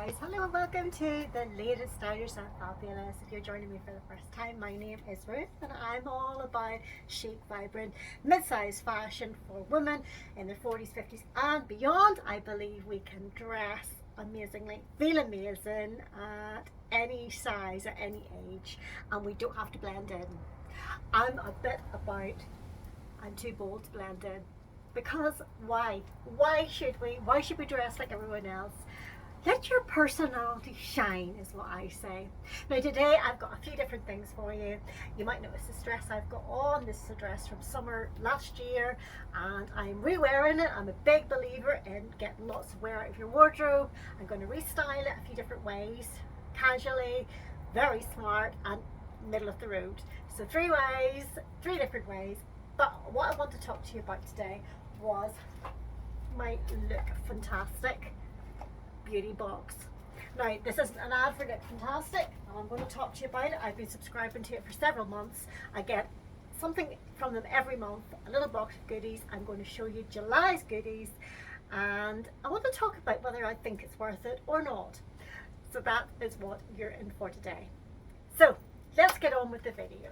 guys, hello and welcome to the latest Stylish and Fabulous. If you're joining me for the first time, my name is Ruth and I'm all about chic, vibrant, mid-sized fashion for women in their 40s, 50s and beyond. I believe we can dress amazingly, feel amazing at any size, at any age, and we don't have to blend in. I'm too bold to blend in. Because why? Why should we dress like everyone else? Let your personality shine is what I say. Now today I've got a few different things for you. You might notice this dress I've got on. This is a dress from summer last year and I'm re-wearing it. I'm a big believer in getting lots of wear out of your wardrobe. I'm going to restyle it a few different ways. Casually, very smart and middle of the road. So three different ways. But what I want to talk to you about today was my LookFantastic beauty box. Now this isn't an ad for LookFantastic and I'm going to talk to you about it. I've been subscribing to it for several months. I get something from them every month, a little box of goodies. I'm going to show you July's goodies and I want to talk about whether I think it's worth it or not. So that is what you're in for today. So let's get on with the video.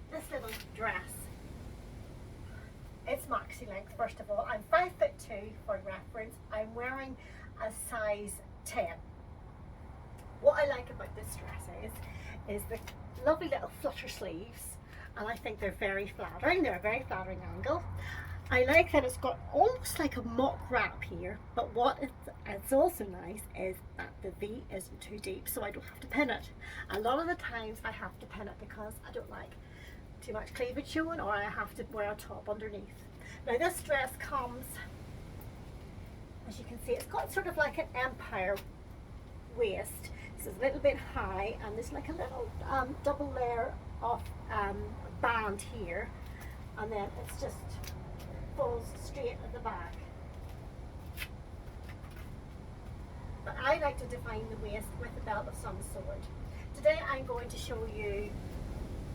This little dress, it's maxi length. First of all, I'm 5'2" for reference. I'm wearing a size 10. What I like about this dress is the lovely little flutter sleeves, and I think they're very flattering. They're a very flattering angle. I like that it's got almost like a mock wrap here, but it's also nice is that the V isn't too deep, so I don't have to pin it. A lot of the times I have to pin it because I don't like too much cleavage showing, or I have to wear a top underneath. Now this dress comes, as you can see, it's got sort of like an empire waist. So it's a little bit high and there's like a little double layer of band here, and then it's just falls straight at the back. But I like to define the waist with a belt of some sort. Today I'm going to show you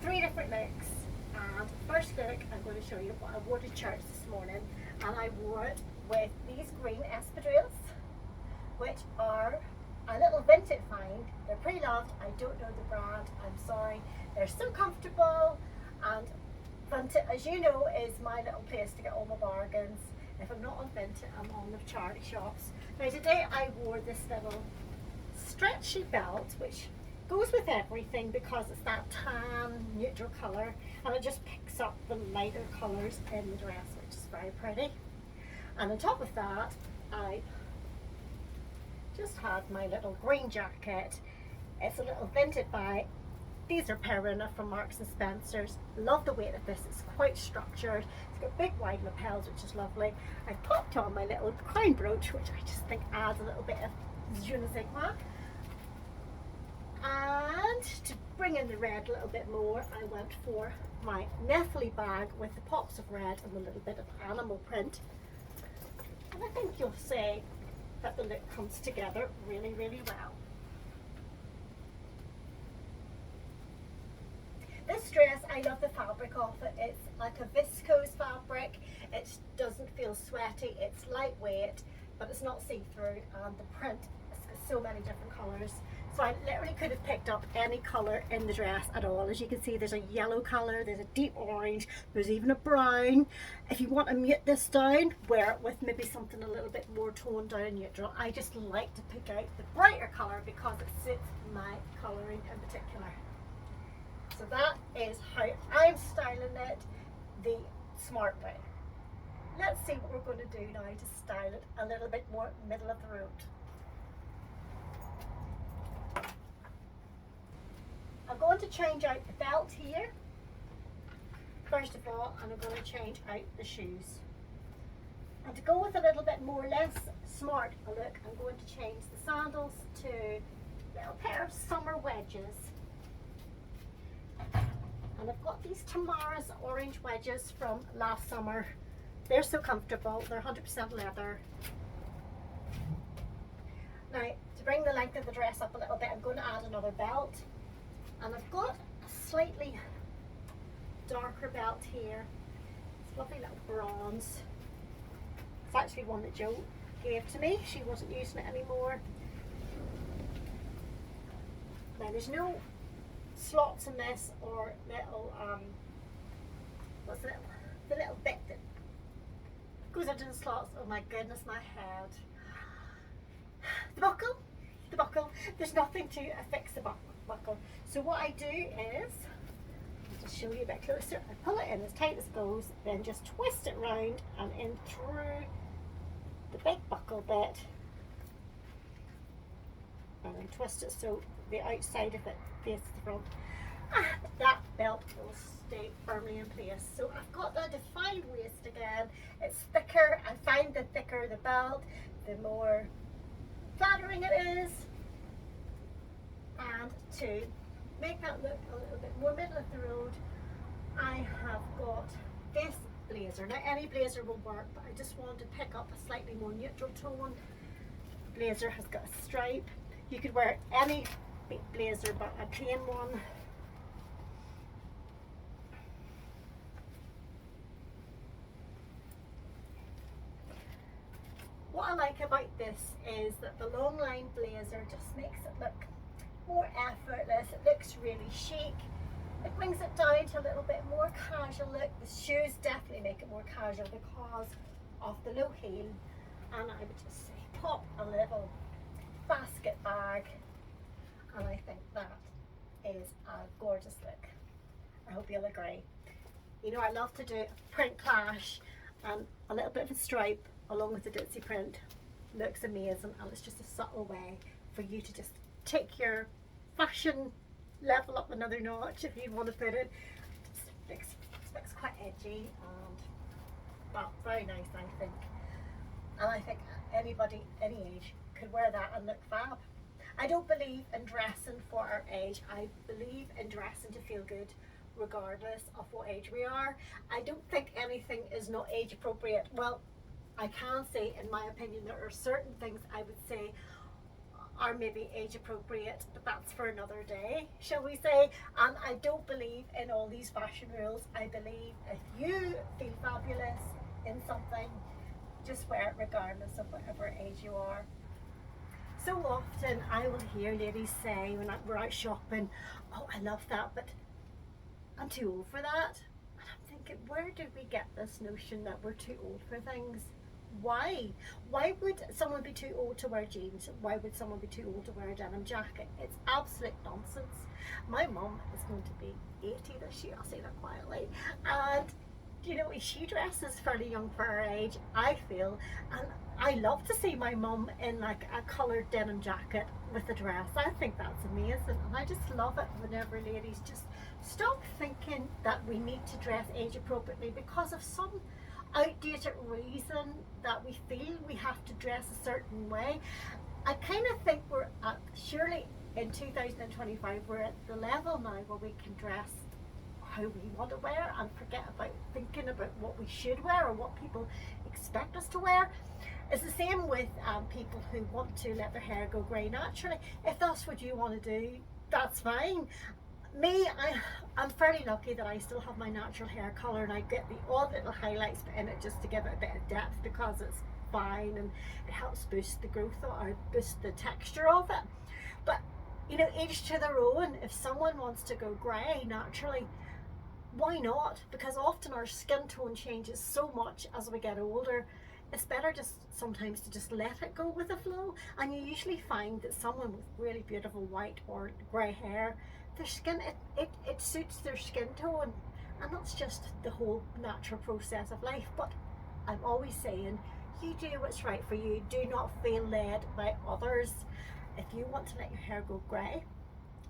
3 different looks, and first look I'm going to show you what I wore to church this morning, and I wore it with these green espadrilles, which are a little vintage find. They're pre-loved. I don't know the brand, I'm sorry. They're so comfortable, and Vinted, as you know, is my little place to get all my bargains. If I'm not on Vinted, I'm on the charity shops. Now today I wore this little stretchy belt, which goes with everything because it's that tan neutral colour, and it just picks up the lighter colours in the dress, which is very pretty. And on top of that, I just had my little green jacket. It's a little vintage buy. These are Perina from Marks and Spencer's. Love the weight of this. It's quite structured. It's got big wide lapels, which is lovely. I popped on my little crown brooch, which I just think adds a little bit of je ne sais quoi. And to bring in the red a little bit more, I went for my Nestle bag with the pops of red and a little bit of animal print. And I think you'll see that the look comes together really, really well. This dress, I love the fabric of it. It's like a viscose fabric. It doesn't feel sweaty. It's lightweight, but it's not see-through, and the print has got so many different colours. So I literally could have picked up any colour in the dress at all. As you can see, there's a yellow colour, there's a deep orange, there's even a brown. If you want to mute this down, wear it with maybe something a little bit more toned down and neutral. I just like to pick out the brighter colour because it suits my colouring in particular. So that is how I'm styling it the smart way. Let's see what we're going to do now to style it a little bit more middle of the road. I'm going to change out the belt here first of all, and I'm going to change out the shoes. And to go with a little bit more less smart a look, I'm going to change the sandals to a little pair of summer wedges. And I've got these Tamara's orange wedges from last summer. They're so comfortable. They're 100% leather. Now, to bring the length of the dress up a little bit, I'm going to add another belt. And I've got a slightly darker belt here. It's lovely little bronze. It's actually one that Joe gave to me. She wasn't using it anymore. Now there's no slots in this or little what's the little bit that goes into the slots. Oh my goodness, my head. The buckle. There's nothing to affix the buckle. So what I do is, I'll just show you a bit closer. I pull it in as tight as it goes, then just twist it round and in through the big buckle bit, and then twist it so the outside of it faces the front. That belt will stay firmly in place. So I've got the defined waist again. It's thicker. I find the thicker the belt, the more flattering it is. And to make that look a little bit more middle of the road, I have got this blazer. Now any blazer will work, but I just wanted to pick up a slightly more neutral tone. Blazer has got a stripe. You could wear any blazer but a plain one. What I like about this is that the long line blazer just makes it look more effortless. It looks really chic. It brings it down to a little bit more casual look. The shoes definitely make it more casual because of the low heel. And I would just say pop a little basket bag, and I think that is a gorgeous look. I hope you'll agree. You know, I love to do a print clash and a little bit of a stripe along with the ditzy print. Looks amazing, and it's just a subtle way for you to just take your fashion level up another notch, if you want to put it. It looks quite edgy and well, very nice, I think. And I think anybody any age could wear that and look fab. I don't believe in dressing for our age. I believe in dressing to feel good regardless of what age we are. I don't think anything is not age appropriate. Well, I can say, in my opinion, there are certain things I would say are maybe age appropriate, but that's for another day, shall we say. And I don't believe in all these fashion rules. I believe if you feel fabulous in something, just wear it regardless of whatever age you are. So often I will hear ladies say when we're out shopping, oh, I love that, but I'm too old for that. And I'm thinking, where did we get this notion that we're too old for things? Why? Why would someone be too old to wear jeans? Why would someone be too old to wear a denim jacket? It's absolute nonsense. My mum is going to be 80 this year, I'll say that quietly, and you know, she dresses fairly young for her age, I feel, and I love to see my mum in like a coloured denim jacket with a dress. I think that's amazing, and I just love it whenever ladies just stop thinking that we need to dress age appropriately because of some outdated reason that we feel we have to dress a certain way. I kind of think we're at, surely in 2025, we're at the level now where we can dress how we want to wear and forget about thinking about what we should wear or what people expect us to wear. It's the same with people who want to let their hair go grey naturally. If that's what you want to do, that's fine. Me, I'm fairly lucky that I still have my natural hair colour, and I get the odd little highlights in it just to give it a bit of depth because it's fine and it helps boost the growth or boost the texture of it. But you know, each to their own. If someone wants to go grey naturally, why not? Because often our skin tone changes so much as we get older. It's better just sometimes to just let it go with the flow, and you usually find that someone with really beautiful white or grey hair, their skin, it suits their skin tone, and that's just the whole natural process of life. But I'm always saying, you do what's right for you. Do not feel led by others. If you want to let your hair go grey,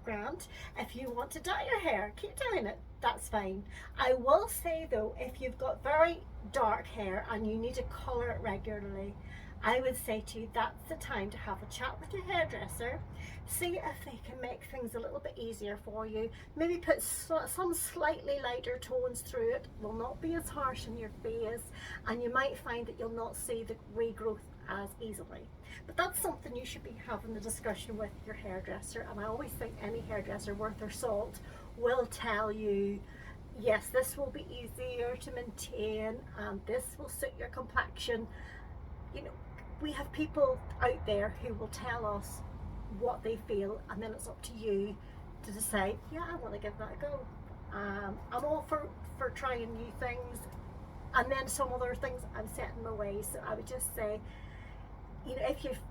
grand. If you want to dye your hair, keep dyeing it, that's fine. I will say though, if you've got very dark hair and you need to colour it regularly, I would say to you, that's the time to have a chat with your hairdresser, see if they can make things a little bit easier for you. Maybe put some slightly lighter tones through it, will not be as harsh on your face, and you might find that you'll not see the regrowth as easily. But that's something you should be having a discussion with your hairdresser, and I always think any hairdresser worth their salt will tell you, yes, this will be easier to maintain and this will suit your complexion. You know, we have people out there who will tell us what they feel, and then it's up to you to decide, yeah, I want to give that a go. I'm all for trying new things, and then some other things I'm setting my ways. So I would just say, you know,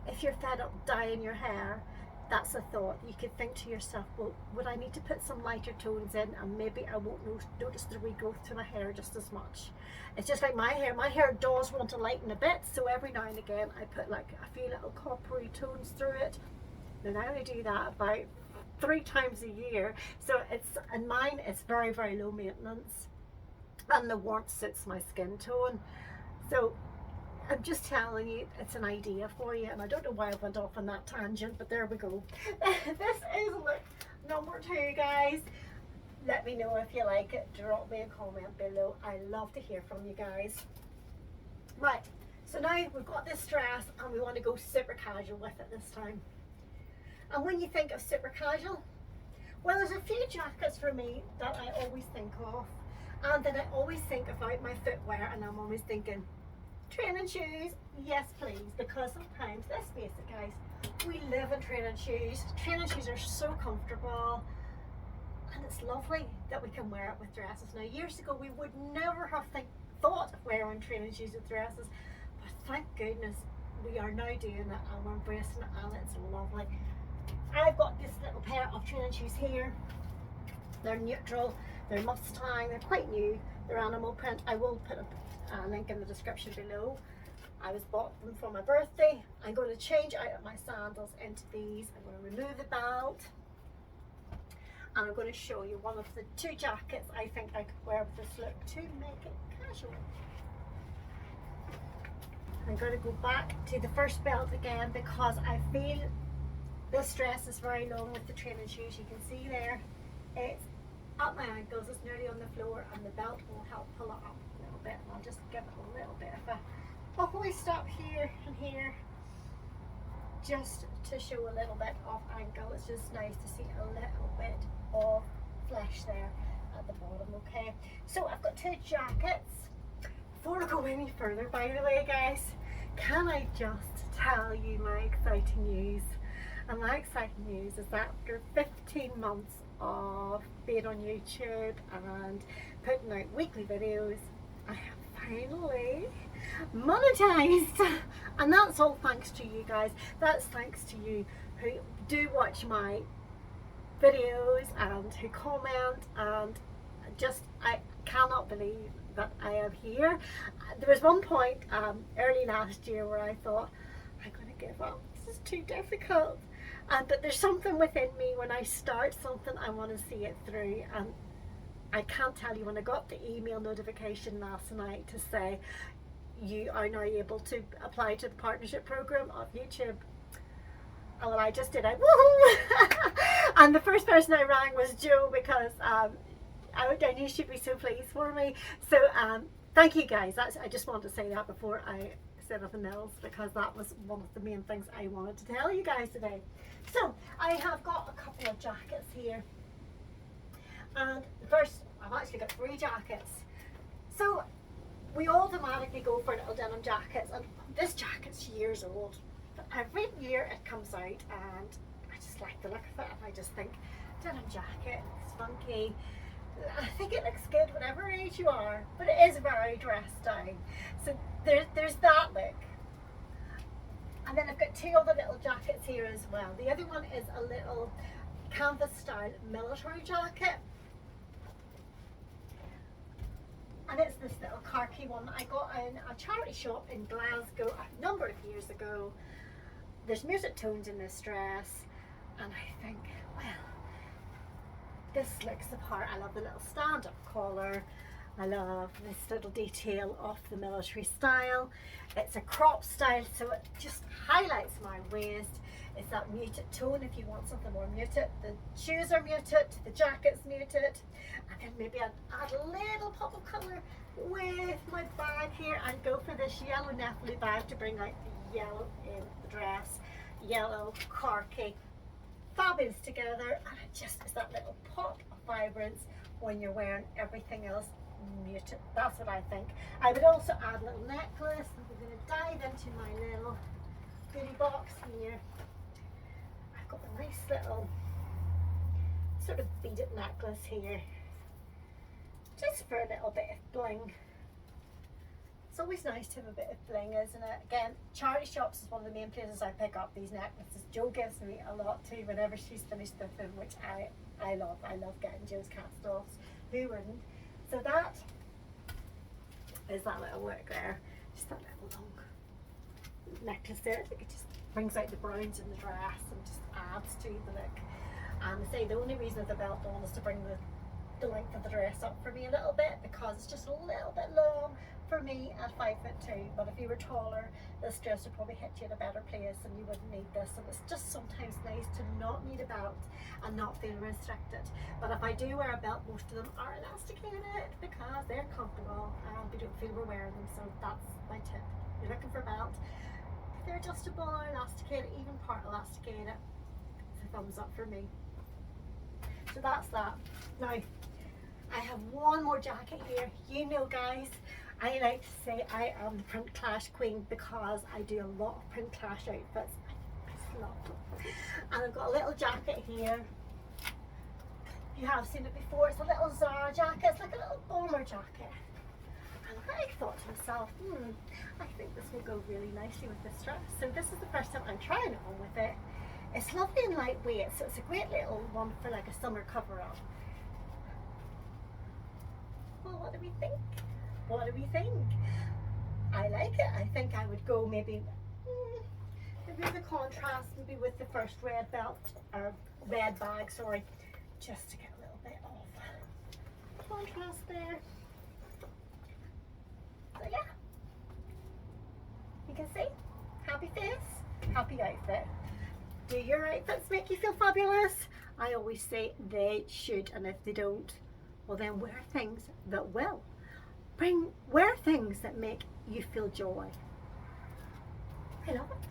if you're fed up dyeing your hair, that's a thought. You could think to yourself, well, would I need to put some lighter tones in, and maybe I won't notice the regrowth to my hair just as much. It's just like my hair does want to lighten a bit, so every now and again I put like a few little coppery tones through it. Then I only do that about 3 times a year, so it's, and mine is very, very low maintenance, and the warmth suits my skin tone. So I'm just telling you, it's an idea for you, and I don't know why I went off on that tangent, but there we go. This is look number 2, guys. Let me know if you like it. Drop me a comment below. I love to hear from you guys. Right, so now we've got this dress, and we want to go super casual with it this time. And when you think of super casual, well, there's a few jackets for me that I always think of, and then I always think about my footwear, and I'm always thinking, training shoes, yes please, because sometimes, let's face it guys, we live in training shoes. Training shoes are so comfortable, and it's lovely that we can wear it with dresses. Now, years ago we would never have thought of wearing training shoes with dresses, but thank goodness we are now doing it, and we're embracing it, and it's lovely. I've got this little pair of training shoes here. They're neutral, they're Mustang, they're quite new, they're animal print. I will put a link in the description below. I was bought them for my birthday. I'm going to change out my sandals into these. I'm going to remove the belt, and I'm going to show you one of the 2 jackets I think I could wear with this look to make it casual. I'm going to go back to the first belt again, because I feel this dress is very long with the training shoes. You can see there, it's at my ankles, it's nearly on the floor, and the belt will help pull it up a little bit. And I'll just give it a little bit of a hoist up here and here, just to show a little bit of ankle. It's just nice to see a little bit of flesh there at the bottom. Okay, so I've got 2 jackets. Before I go any further, by the way guys, can I just tell you my exciting news? And my exciting news is that after 15 months of being on YouTube and putting out weekly videos, I have finally monetized. And that's all thanks to you guys. That's thanks to you who do watch my videos and who comment, and just, I cannot believe that I am here. There was one point early last year where I thought, I'm going to give up. This is too difficult. But there's something within me, when I start something, I want to see it through. And I can't tell you, when I got the email notification last night to say you are now able to apply to the partnership program of YouTube, oh, well, I just did it. Woohoo! And the first person I rang was Joe, because I knew she'd be so pleased for me. So thank you guys. I just wanted to say that before I said anything else, because that was one of the main things I wanted to tell you guys today. So I have got a couple of jackets here, and first, I've actually got 3 jackets. So we automatically go for little denim jackets, and this jacket's years old, but every year it comes out and I just like the look of it, and I just think, denim jacket, it's funky. I think it looks good whatever age you are, but it is very dressed down. So there's that look. And then I've got 2 other little jackets here as well. The other one is a little canvas style military jacket, and it's this little khaki one that I got in a charity shop in Glasgow a number of years ago. There's music tones in this dress, and I think, well, this looks the part. I love the little stand-up collar. I love this little detail of the military style. It's a crop style, so it just highlights my waist. It's that muted tone if you want something more muted. The shoes are muted, the jacket's muted, and then maybe I'd add a little pop of colour with my bag here and go for this yellow Nepali bag to bring out the yellow in the dress. Yellow, khaki, fabulous together, and it just is that little pop of vibrance when you're wearing everything else muted. That's what I think. I would also add a little necklace. We're going to dive into my little box here. I've got a nice little sort of beaded necklace here, just for a little bit of bling. It's always nice to have a bit of bling, isn't it? Again, charity shops is one of the main places I pick up these necklaces. Jo gives me a lot too whenever she's finished with them, which I love. I love getting Jo's cast offs. Who wouldn't? So that is that little work there. Just that little long necklace there. I think it just brings out the browns in the dress and just adds to the look. And I say the only reason of the belt on is to bring the length of the dress up for me a little bit, because it's just a little bit long for me at 5'2". But if you were taller, this dress would probably hit you in a better place and you wouldn't need this. And it's just sometimes nice to not need a belt and not feel restricted. But if I do wear a belt, most of them are elasticated because they're comfortable and we don't feel we're wearing them. So that's my tip. You're looking for a belt, if they're adjustable or elasticated, even part elasticated, it's a thumbs up for me. So that's that. Now, I have one more jacket here. You know, guys, I like to say I am the print clash queen because I do a lot of print clash outfits. I just love them. And I've got a little jacket here. You have seen it before. It's a little Zara jacket. It's like a little bomber jacket. And I thought to myself, I think this will go really nicely with this dress. So this is the first time I'm trying it on with it. It's lovely and lightweight, so it's a great little one for like a summer cover-up. Well, what do we think? What do we think? I like it. I think I would go maybe the contrast, maybe with the first red belt, or red bag, sorry, just to get a little bit of contrast there. So yeah, you can see, happy face, happy outfit. Do your outfits make you feel fabulous? I always say they should, and if they don't, well then wear things that will. Wear things that make you feel joy. I love it.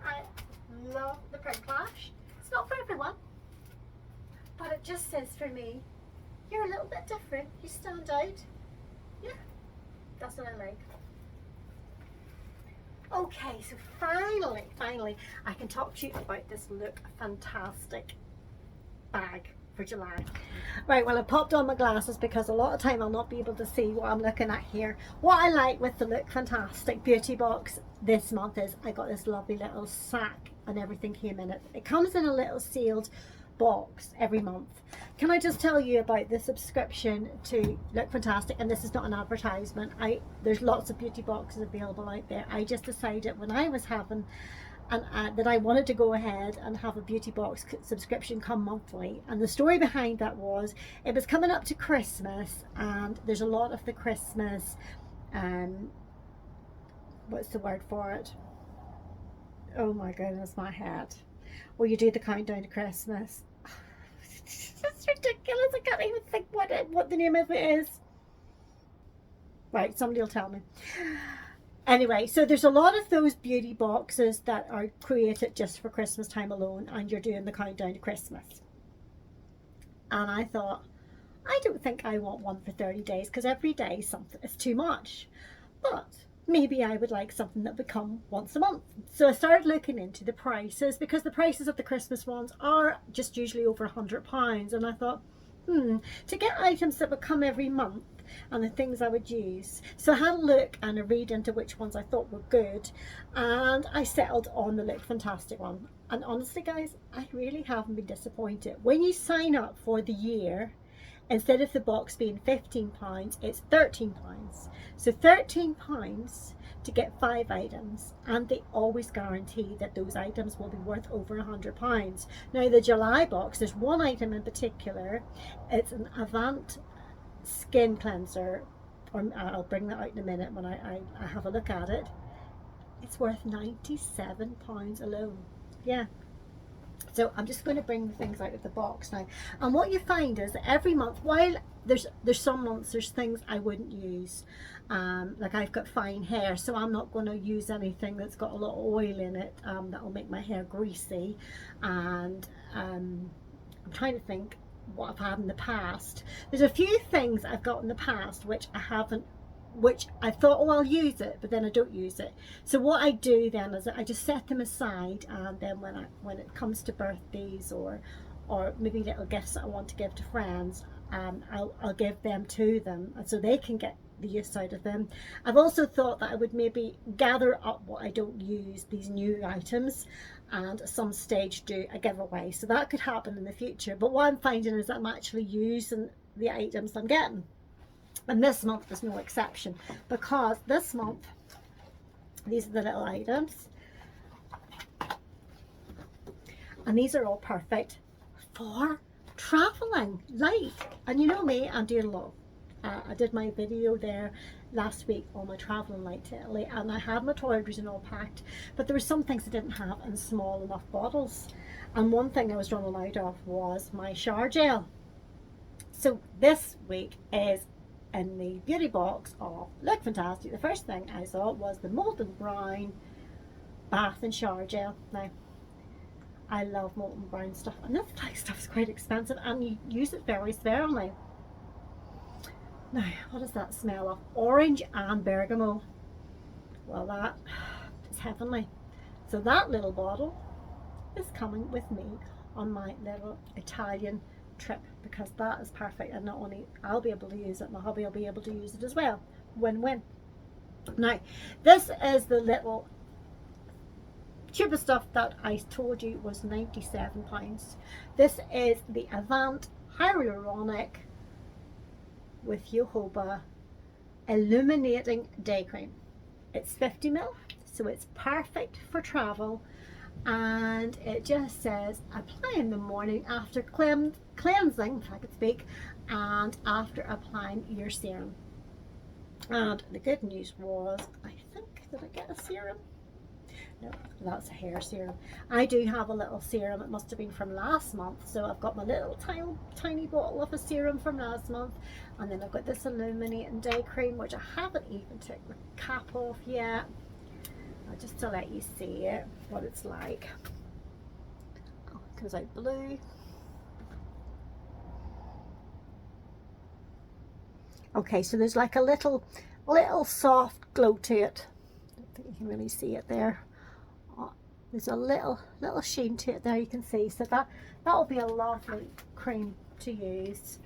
I love the print clash. It's not for everyone, but it just says for me, you're a little bit different, you stand out. Yeah, that's what I like. Okay, so finally, I can talk to you about this LookFantastic bag for July. Right, well, I popped on my glasses because a lot of time I'll not be able to see what I'm looking at here. What I like with the LookFantastic beauty box this month is I got this lovely little sack and everything came in it. It comes in a little sealed box every month. Can I just tell you about the subscription to LookFantastic? And this is not an advertisement. There's lots of beauty boxes available out there. I just decided when I was having an ad that I wanted to go ahead and have a beauty box subscription come monthly. And the story behind that was it was coming up to Christmas, and there's a lot of the Christmas what's the word for it? Oh my goodness, my head. Well, you do the countdown to Christmas. It's ridiculous. I can't even think what the name of it is. Right, somebody will tell me. Anyway, so there's a lot of those beauty boxes that are created just for Christmas time alone, and you're doing the countdown to Christmas. And I thought, I don't think I want one for 30 days because every day something is too much. But maybe I would like something that would come once a month. So I started looking into the prices, because the prices of the Christmas ones are just usually over £100. And I thought, to get items that would come every month and the things I would use. So I had a look and a read into which ones I thought were good, and I settled on the LookFantastic one. And honestly, guys, I really haven't been disappointed. When you sign up for the year, instead of the box being £15, it's £13. So £13 to get 5 items, and they always guarantee that those items will be worth over £100. Now the July box, there's one item in particular. It's an Avant skin cleanser, or I'll bring that out in a minute when I have a look at it. It's worth £97 alone. Yeah. So I'm just going to bring the things out of the box now. And what you find is that every month, while there's some months there's things I wouldn't use, like I've got fine hair, so I'm not going to use anything that's got a lot of oil in it, that will make my hair greasy. And I'm trying to think what I've had in the past. There's a few things I've got in the past which I haven't which I thought, oh, I'll use it, but then I don't use it. So what I do then is I just set them aside, and then when it comes to birthdays or maybe little gifts that I want to give to friends, I'll give them to them, and so they can get the use out of them. I've also thought that I would maybe gather up what I don't use, these new items, and at some stage do a giveaway. So that could happen in the future. But what I'm finding is that I'm actually using the items I'm getting. And this month is no exception, because this month, these are the little items. And these are all perfect for traveling light. And you know me, I'm doing a lot. I did my video there last week on my traveling light to Italy, and I had my toiletries and all packed, but there were some things I didn't have in small enough bottles. And one thing I was running out of was my shower gel. So this week is in the beauty box of LookFantastic. The first thing I saw was the Molten Brown bath and shower gel. Now, I love molten brown stuff, and this black stuff is quite expensive, and you use it very sparingly. Now, what does that smell of? Orange and bergamot. Well, that is heavenly. So that little bottle is coming with me on my little Italian trip, because that is perfect, and not only I'll be able to use it, my hubby will be able to use it as well. Win-win. Now, this is the little tube of stuff that I told you was £97. This is the Avant Hyaluronic with jojoba illuminating day cream. It's 50 ml, so it's perfect for travel, and it just says apply in the morning after cleansing, if I could speak, and after applying your serum. And the good news was, I think, did I get a serum? No, that's a hair serum. I do have a little serum. It must have been from last month. So I've got my little tiny bottle of a serum from last month. And then I've got this illuminating day cream, which I haven't even taken the cap off yet. Just to let you see it, what it's like. Oh, it comes out blue. Okay, so there's like a little soft glow to it. I don't think you can really see it there. There's a little sheen to it there, you can see. So that'll be a lovely cream to use.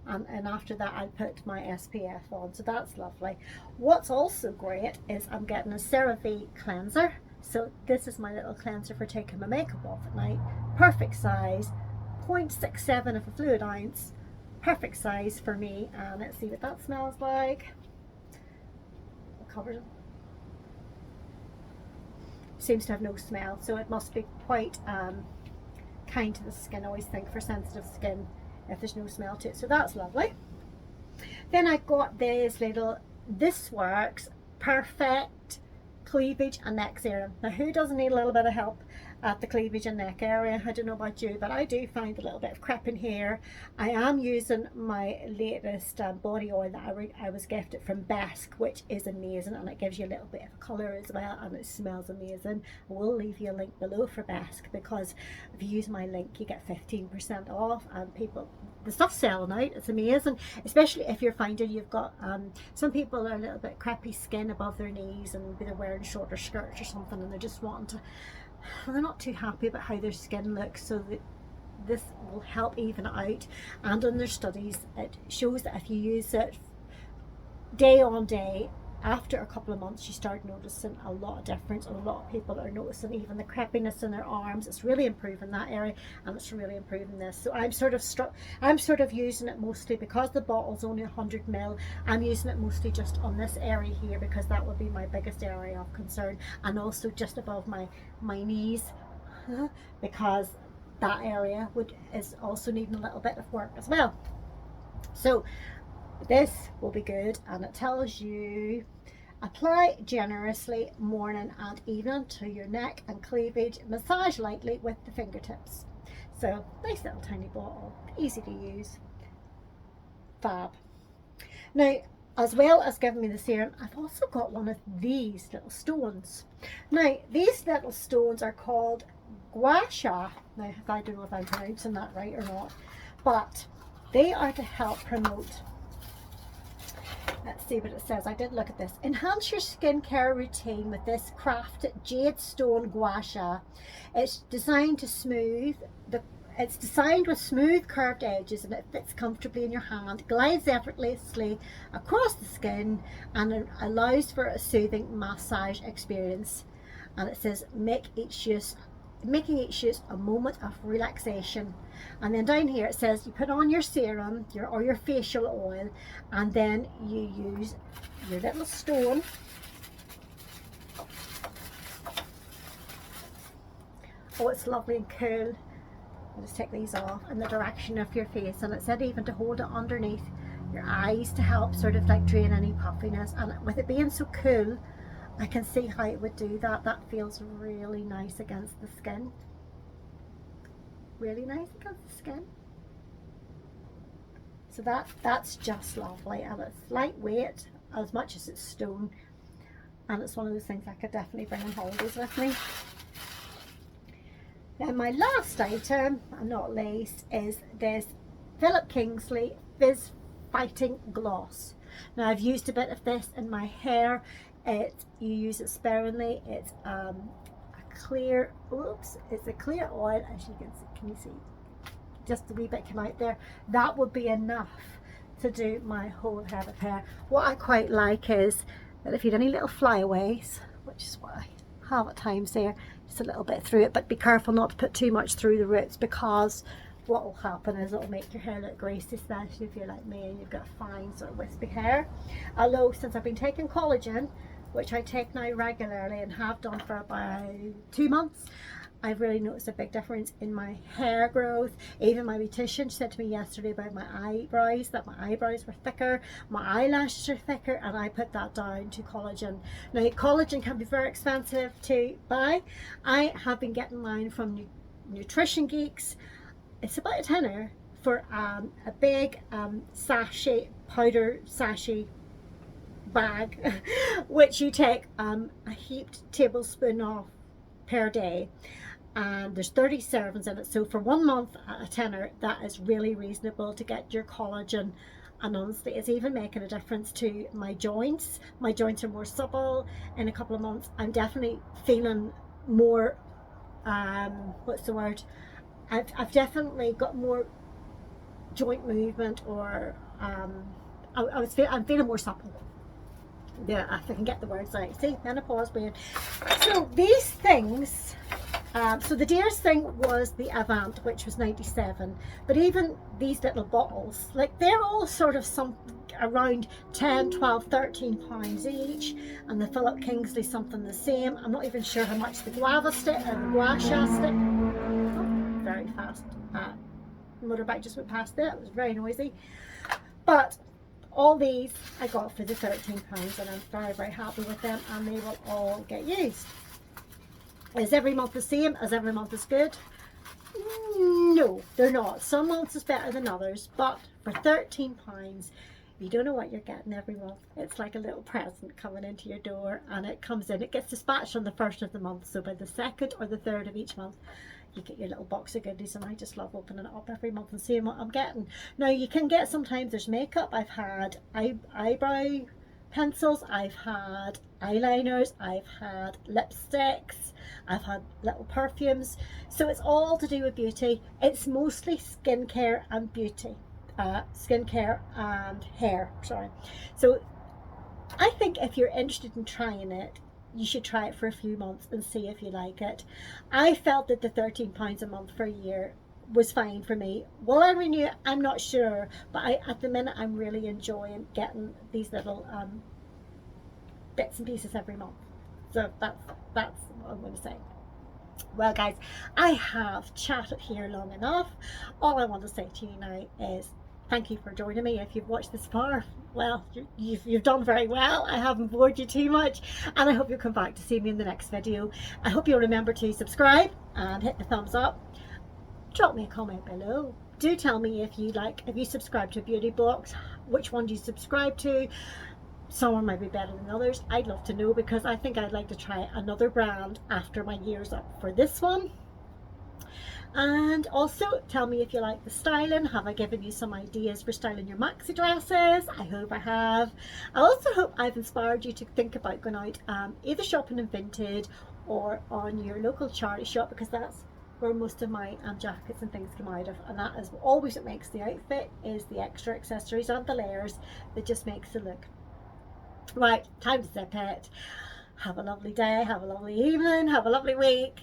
And after that I put my SPF on, so that's lovely. What's also great is I'm getting a CeraVe cleanser. So this is my little cleanser for taking my makeup off at night. Perfect size, 0.67 of a fluid ounce. Perfect size for me. And let's see what that smells like. It covers it. Seems to have no smell, so it must be quite kind to the skin. I always think for sensitive skin, if there's no smell to it, so that's lovely. Then I got this works perfect cleavage and neck serum. Now, who doesn't need a little bit of help at the cleavage and neck area? I don't know about you, but I do find a little bit of crepping here. I am using my latest body oil that I was gifted from Besk, which is amazing, and it gives you a little bit of colour as well, and it smells amazing. I will leave you a link below for Besk, because if you use my link you get 15% off, and the stuff's selling out. It's amazing, especially if you're finding you've got some people are a little bit crappy skin above their knees, and they're wearing shorter skirts or something, and they're just wanting to, they're not too happy about how their skin looks, so this will help even it out. And in their studies it shows that if you use it day on day, after a couple of months you start noticing a lot of difference, and a lot of people are noticing even the crepiness in their arms. It's really improving that area, and it's really improving this. So I'm sort of using it mostly, because the bottle's only 100 ml. I'm using it mostly just on this area here, because that would be my biggest area of concern, and also just above my knees, because that area is also needing a little bit of work as well. So this will be good, and it tells you apply generously morning and evening to your neck and cleavage, massage lightly with the fingertips. So nice little tiny bottle, easy to use, fab. Now, as well as giving me the serum, I've also got one of these little stones. Now, these little stones are called gua sha. Now, I don't know if I'm pronouncing that right or not, but they are to help promote Let's see what it says. I did look at this. Enhance your skincare routine with this crafted jade stone gua sha. It's designed with smooth curved edges, and it fits comfortably in your hand, glides effortlessly across the skin, and it allows for a soothing massage experience. And it says making each use a moment of relaxation. And then down here it says you put on your serum, or your facial oil, and then you use your little stone. Oh, it's lovely and cool. I'll just take these off in the direction of your face, and it said even to hold it underneath your eyes to help sort of like drain any puffiness. And with it being so cool, I can see how it would do that. That feels really nice against the skin. Really nice against the skin. So that's just lovely, and it's lightweight as much as it's stone, and it's one of those things I could definitely bring on holidays with me. Now my last item, and not least, is this Philip Kingsley Fizz Fighting Gloss. Now I've used a bit of this in my hair. You use it sparingly. It's a clear oil, as you can see. Can you see? Just a wee bit come out there. That would be enough to do my whole head of hair. What I quite like is that if you have any little flyaways, which is what I have at times there, just a little bit through it, but be careful not to put too much through the roots, because what will happen is it'll make your hair look greasy, especially if you're like me and you've got fine sort of wispy hair. Although since I've been taking collagen, which I take now regularly and have done for about 2 months, I've really noticed a big difference in my hair growth. Even my beautician said to me yesterday about my eyebrows, that my eyebrows were thicker, my eyelashes are thicker, and I put that down to collagen. Now collagen can be very expensive to buy. I have been getting mine from Nutrition Geeks. It's about a tenner for a big sachet, powder sachet bag, which you take a heaped tablespoon of per day, and there's 30 servings in it. So for 1 month at a tenner, that is really reasonable to get your collagen. And honestly, it's even making a difference to my joints. My joints are more supple. In a couple of months, I'm definitely feeling more what's the word, I've definitely got more joint movement, or I'm feeling more supple. Yeah, if I can get the words out. See, menopause brain. So these things, so the dearest thing was the Avant, which was 97. But even these little bottles, like they're all sort of around 10, 12, 13 pounds each. And the Philip Kingsley something the same. I'm not even sure how much the guava stick and the gua sha stick. Oh, very fast. Motorbike just went past there. It was very noisy. But all these I got for the £13, and I'm very, very happy with them, and they will all get used. Is every month the same? Is every month as good? No, they're not. Some months is better than others, but for £13, you don't know what you're getting every month. It's like a little present coming into your door, and it comes in. It gets dispatched on the 1st of the month, so by the 2nd or the 3rd of each month, you get your little box of goodies, and I just love opening it up every month and seeing what I'm getting. Now you can get, sometimes there's makeup. I've had eyebrow pencils, I've had eyeliners, I've had lipsticks, I've had little perfumes. So it's all to do with beauty. It's mostly skincare and beauty, skincare and hair, sorry. So I think if you're interested in trying it, you should try it for a few months and see if you like it. I felt that the £13 a month for a year was fine for me. Will I renew it? I'm not sure, but at the minute I'm really enjoying getting these little bits and pieces every month. So that's what I'm going to say. Well guys, I have chatted here long enough. All I want to say to you now is thank you for joining me. If you've watched this far, well, you've done very well. I haven't bored you too much, and I hope you'll come back to see me in the next video. I hope you'll remember to subscribe and hit the thumbs up. Drop me a comment below. Do tell me if you subscribe to beauty blogs, which one do you subscribe to? Some might be better than others. I'd love to know, because I think I'd like to try another brand after my year's up for this one. And also tell me if you like the styling. Have I given you some ideas for styling your maxi dresses? I hope I have. I also hope I've inspired you to think about going out either shopping in Vinted or on your local charity shop, because that's where most of my jackets and things come out of, and that is always what makes the outfit, is the extra accessories and the layers that just makes the look. Right, time to zip it. Have a lovely day, have a lovely evening, have a lovely week.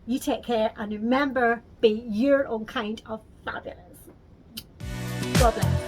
You take care, and remember, be your own kind of fabulous. God bless.